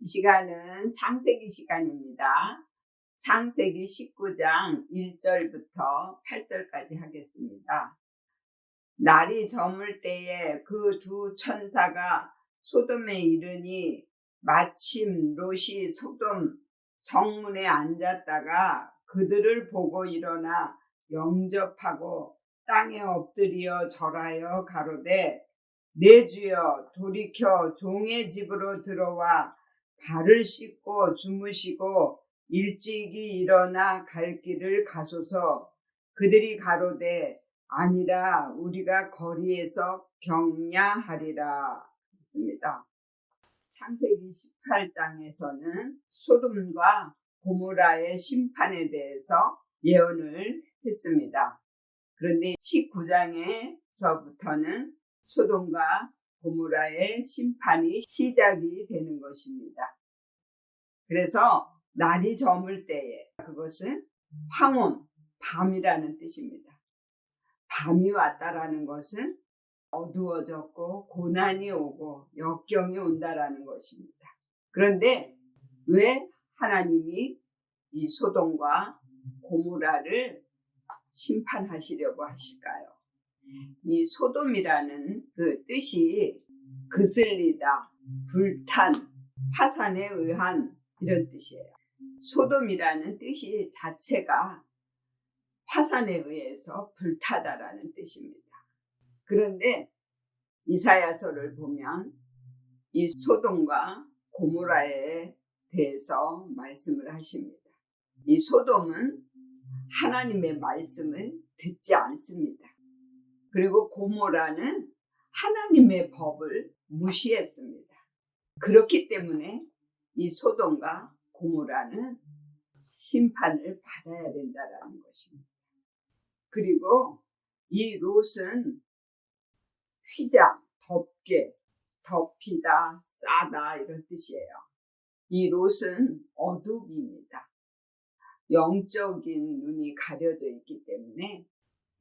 이 시간은 창세기 시간입니다. 창세기 19장 1절부터 8절까지 하겠습니다. 날이 저물 때에 그 두 천사가 소돔에 이르니 마침 롯이 소돔 성문에 앉았다가 그들을 보고 일어나 영접하고 땅에 엎드려 절하여 가로되 내 주여 돌이켜 종의 집으로 들어와 발을 씻고 주무시고 일찍이 일어나 갈 길을 가소서. 그들이 가로되 아니라 우리가 거리에서 경야하리라 했습니다. 창세기 18장에서는 소돔과 고모라의 심판에 대해서 예언을 했습니다. 그런데 19장에서부터는 소돔과 고모라의 심판이 시작이 되는 것입니다. 그래서 날이 저물 때에, 그것은 황혼, 밤이라는 뜻입니다. 밤이 왔다라는 것은 어두워졌고 고난이 오고 역경이 온다라는 것입니다. 그런데 왜 하나님이 이 소돔과 고모라를 심판하시려고 하실까요? 이 소돔이라는 그 뜻이 그슬리다, 불탄, 화산에 의한 이런 뜻이에요. 소돔이라는 뜻이 자체가 화산에 의해서 불타다라는 뜻입니다. 그런데 이사야서를 보면 이 소돔과 고모라에 대해서 말씀을 하십니다. 이 소돔은 하나님의 말씀을 듣지 않습니다. 그리고 고모라는 하나님의 법을 무시했습니다. 그렇기 때문에 이 소돔과 고모라는 심판을 받아야 된다는 것입니다. 그리고 이 롯은 휘장, 덮개, 덮이다, 싸다 이런 뜻이에요. 이 롯은 어둠입니다. 영적인 눈이 가려져 있기 때문에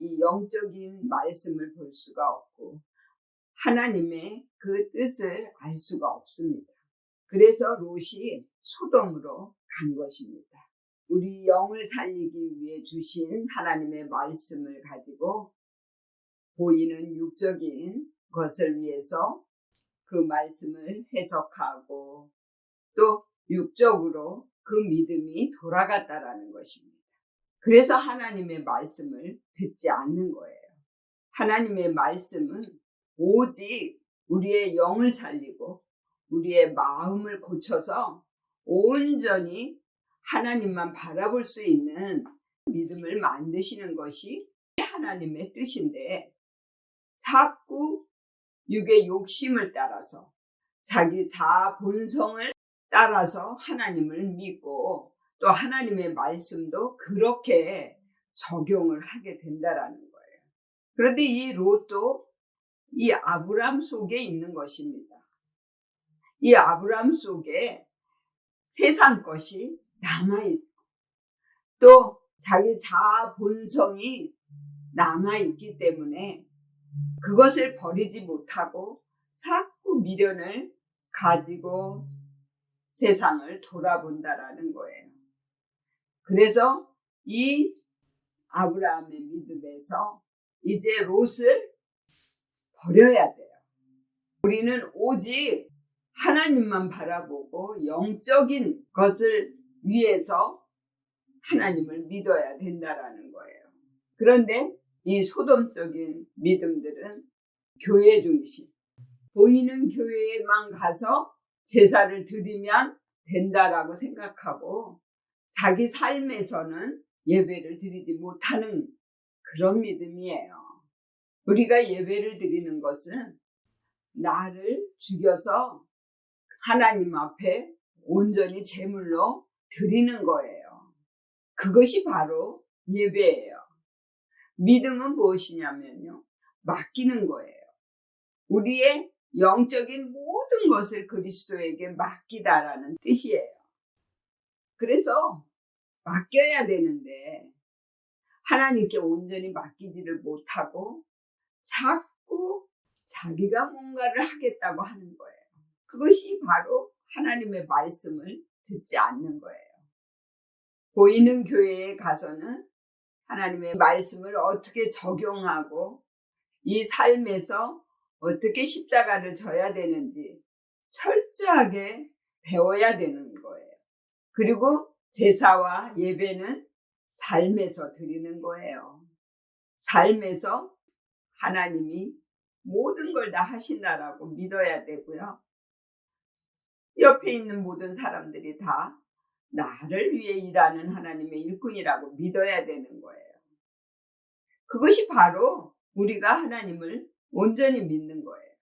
이 영적인 말씀을 볼 수가 없고 하나님의 그 뜻을 알 수가 없습니다. 그래서 롯이 소돔으로 간 것입니다. 우리 영을 살리기 위해 주신 하나님의 말씀을 가지고 보이는 육적인 것을 위해서 그 말씀을 해석하고 또 육적으로 그 믿음이 돌아갔다라는 것입니다. 그래서 하나님의 말씀을 듣지 않는 거예요. 하나님의 말씀은 오직 우리의 영을 살리고 우리의 마음을 고쳐서 온전히 하나님만 바라볼 수 있는 믿음을 만드시는 것이 하나님의 뜻인데 자꾸 육의 욕심을 따라서 자기 자아 본성을 따라서 하나님을 믿고 또 하나님의 말씀도 그렇게 적용을 하게 된다라는 거예요. 그런데 이 롯도 이 아브람 속에 있는 것입니다. 이 아브람 속에 세상 것이 남아있고 또 자기 자아 본성이 남아있기 때문에 그것을 버리지 못하고 자꾸 미련을 가지고 세상을 돌아본다라는 거예요. 그래서 이 아브라함의 믿음에서 이제 롯을 버려야 돼요. 우리는 오직 하나님만 바라보고 영적인 것을 위해서 하나님을 믿어야 된다라는 거예요. 그런데 이 소돔적인 믿음들은 교회 중심, 보이는 교회에만 가서 제사를 드리면 된다라고 생각하고 자기 삶에서는 예배를 드리지 못하는 그런 믿음이에요. 우리가 예배를 드리는 것은 나를 죽여서 하나님 앞에 온전히 제물로 드리는 거예요. 그것이 바로 예배예요. 믿음은 무엇이냐면요, 맡기는 거예요. 우리의 영적인 모든 것을 그리스도에게 맡기다라는 뜻이에요. 그래서 맡겨야 되는데 하나님께 온전히 맡기지를 못하고 자꾸 자기가 뭔가를 하겠다고 하는 거예요. 그것이 바로 하나님의 말씀을 듣지 않는 거예요. 보이는 교회에 가서는 하나님의 말씀을 어떻게 적용하고 이 삶에서 어떻게 십자가를 져야 되는지 철저하게 배워야 되는 거예요. 그리고 제사와 예배는 삶에서 드리는 거예요. 삶에서 하나님이 모든 걸 다 하신다라고 믿어야 되고요. 옆에 있는 모든 사람들이 다 나를 위해 일하는 하나님의 일꾼이라고 믿어야 되는 거예요. 그것이 바로 우리가 하나님을 온전히 믿는 거예요.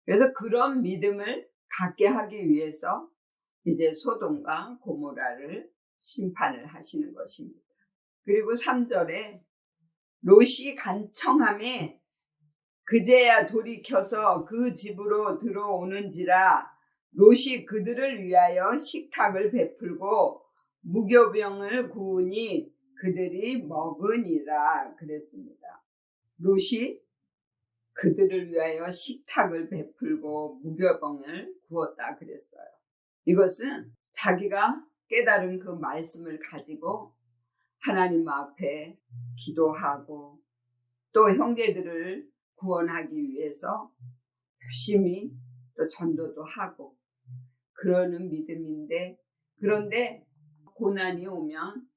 그래서 그런 믿음을 갖게 하기 위해서 이제 소돔과 고모라를 심판을 하시는 것입니다. 그리고 3절에 롯이 간청함에 그제야 돌이켜서 그 집으로 들어오는지라 롯이 그들을 위하여 식탁을 베풀고 무교병을 구우니 그들이 먹으니라 그랬습니다. 롯이 그들을 위하여 식탁을 베풀고 무교병을 구웠다 그랬어요. 이것은 자기가 깨달은 그 말씀을 가지고 하나님 앞에 기도하고 또 형제들을 구원하기 위해서 열심히 또 전도도 하고 그러는 믿음인데, 그런데 고난이 오면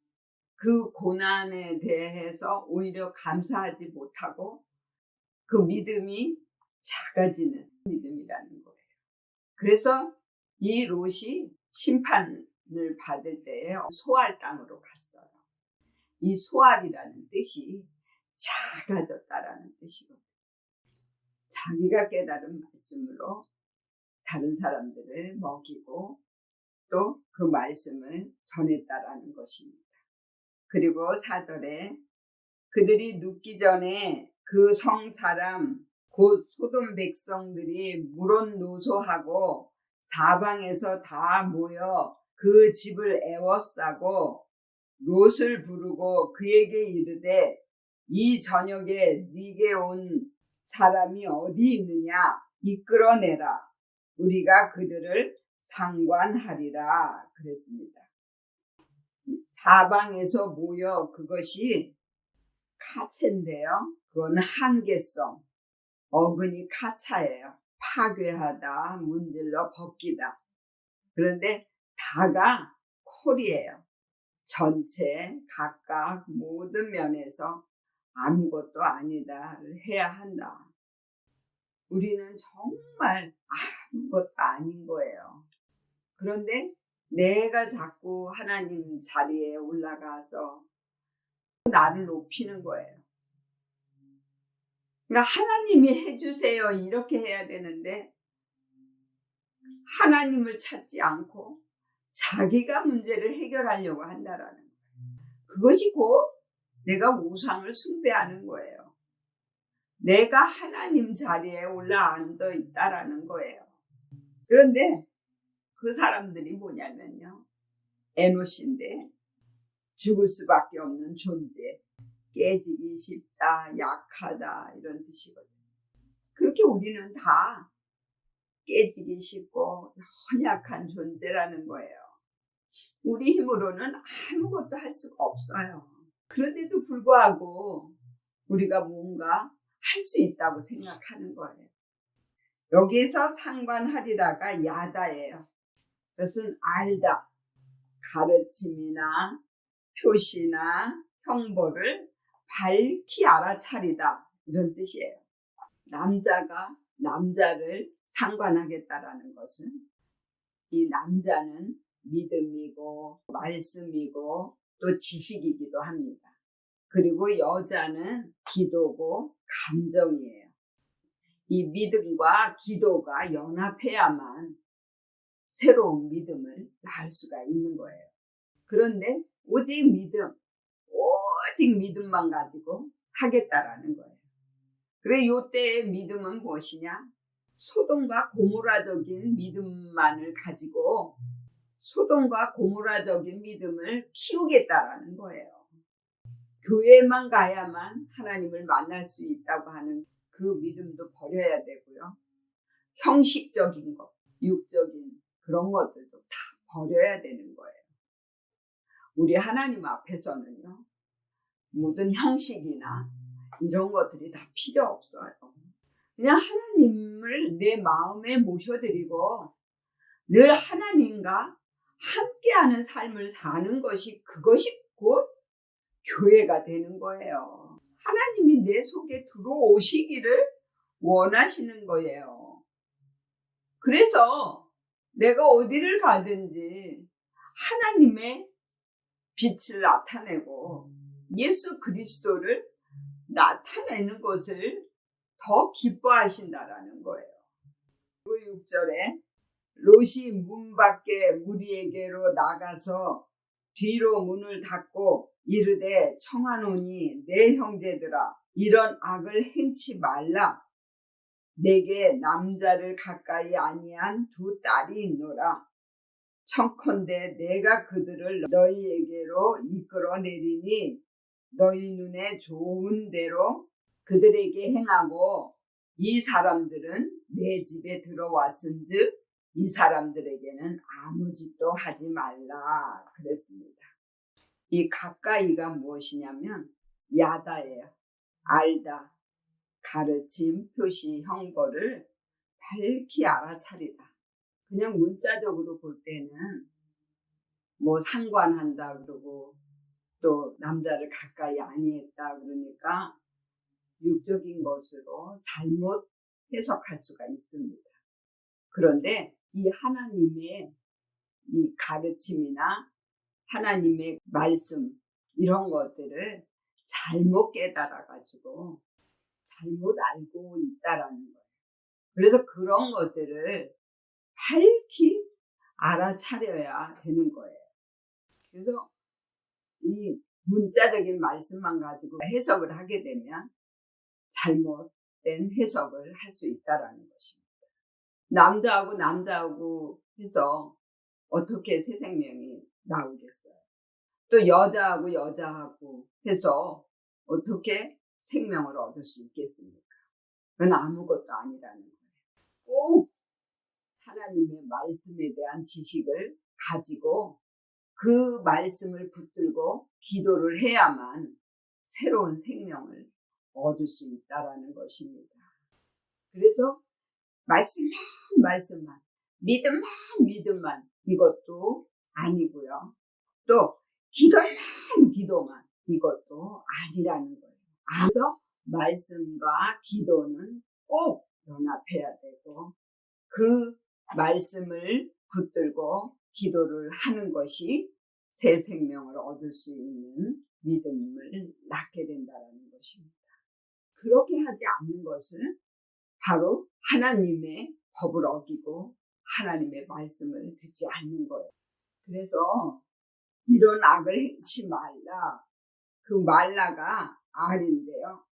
그 고난에 대해서 오히려 감사하지 못하고 그 믿음이 작아지는 믿음이라는 거예요. 그래서 이 롯이 심판을 받을 때에 소알 땅으로 갔어요. 이 소알이라는 뜻이 작아졌다라는 뜻이거든요. 자기가 깨달은 말씀으로 다른 사람들을 먹이고 또 그 말씀을 전했다라는 것입니다. 그리고 4절에 그들이 눕기 전에 그 성 사람 곧 소돔 백성들이 물론노소하고 사방에서 다 모여 그 집을 애워싸고 롯을 부르고 그에게 이르되 이 저녁에 네게 온 사람이 어디 있느냐 이끌어내라 우리가 그들을 상관하리라 그랬습니다. 사방에서 모여 그것이 카체인데요. 그건 한계성, 어근이 카차예요. 파괴하다, 문질러 벗기다. 그런데 다가 콜이에요. 전체 각각 모든 면에서 아무것도 아니다를 해야 한다. 우리는 정말 아무것도 아닌 거예요. 그런데 내가 자꾸 하나님 자리에 올라가서 나를 높이는 거예요. 그러니까 하나님이 해주세요 이렇게 해야 되는데 하나님을 찾지 않고 자기가 문제를 해결하려고 한다라는 거예요. 그것이 곧 내가 우상을 숭배하는 거예요. 내가 하나님 자리에 올라앉아 있다라는 거예요. 그런데 그 사람들이 뭐냐면요. 에노시인데 죽을 수밖에 없는 존재, 깨지기 쉽다, 약하다 이런 뜻이거든요. 그렇게 우리는 다 깨지기 쉽고 연약한 존재라는 거예요. 우리 힘으로는 아무것도 할 수가 없어요. 그런데도 불구하고 우리가 뭔가 할 수 있다고 생각하는 거예요. 여기에서 상관하리라가 야다예요. 그것은 알다, 가르침이나 표시나 형벌을 밝히 알아차리다 이런 뜻이에요. 남자가 남자를 상관하겠다라는 것은 이 남자는 믿음이고 말씀이고 또 지식이기도 합니다. 그리고 여자는 기도고 감정이에요. 이 믿음과 기도가 연합해야만 새로운 믿음을 낳을 수가 있는 거예요. 그런데 오직 믿음만 가지고 하겠다라는 거예요. 그래 요때의 믿음은 무엇이냐? 소돔과 고모라적인 믿음만을 가지고 소돔과 고모라적인 믿음을 키우겠다라는 거예요. 교회만 가야만 하나님을 만날 수 있다고 하는 그 믿음도 버려야 되고요. 형식적인 것, 육적인 그런 것들도 다 버려야 되는 거예요. 우리 하나님 앞에서는요, 모든 형식이나 이런 것들이 다 필요 없어요. 그냥 하나님을 내 마음에 모셔드리고 늘 하나님과 함께하는 삶을 사는 것이, 그것이 곧 교회가 되는 거예요. 하나님이 내 속에 들어오시기를 원하시는 거예요. 그래서 내가 어디를 가든지 하나님의 빛을 나타내고 예수 그리스도를 나타내는 것을 더 기뻐하신다라는 거예요. 그리고 6절에 롯이 문 밖에 무리에게로 나가서 뒤로 문을 닫고 이르되 청하노니 내 형제들아 이런 악을 행치 말라. 내게 남자를 가까이 아니한 두 딸이 있노라. 청컨대 내가 그들을 너희에게로 이끌어내리니 너희 눈에 좋은 대로 그들에게 행하고 이 사람들은 내 집에 들어왔은즉 이 사람들에게는 아무 짓도 하지 말라 그랬습니다. 이 가까이가 무엇이냐면 야다예요. 알다, 가르침, 표시, 형벌을 밝히 알아차리다. 그냥 문자적으로 볼 때는 뭐 상관한다 그러고 또 남자를 가까이 아니했다 그러니까 육적인 것으로 잘못 해석할 수가 있습니다. 그런데 이 하나님의 이 가르침이나 하나님의 말씀 이런 것들을 잘못 깨달아가지고 잘못 알고 있다라는 거예요. 그래서 그런 것들을 밝히 알아차려야 되는 거예요. 그래서 이 문자적인 말씀만 가지고 해석을 하게 되면 잘못된 해석을 할 수 있다라는 것입니다. 남자하고 남자하고 해서 어떻게 새 생명이 나오겠어요? 또 여자하고 여자하고 해서 어떻게 생명을 얻을 수 있겠습니까? 그건 아무것도 아니라는 거예요. 꼭 하나님의 말씀에 대한 지식을 가지고 그 말씀을 붙들고 기도를 해야만 새로운 생명을 얻을 수 있다라는 것입니다. 그래서 말씀만 믿음만 이것도 아니고요. 또 기도만 이것도 아니라는 거예요. 그래서 말씀과 기도는 꼭 연합해야 되고 그 말씀을 붙들고 기도를 하는 것이 새 생명을 얻을 수 있는 믿음을 낳게 된다는 것입니다. 그렇게 하지 않는 것은 바로 하나님의 법을 어기고 하나님의 말씀을 듣지 않는 거예요. 그래서 이런 악을 행치 말라. 그 말라가 알인데요.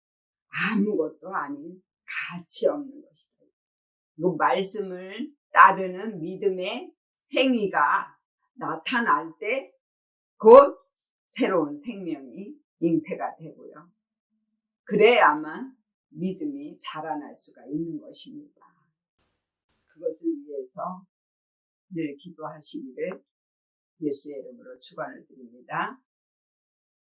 아무것도 아닌 가치 없는 것이다. 그 말씀을 따르는 믿음의 행위가 나타날 때 곧 새로운 생명이 잉태가 되고요. 그래야만 믿음이 자라날 수가 있는 것입니다. 그것을 위해서 늘 기도하시기를 예수의 이름으로 축원을 드립니다.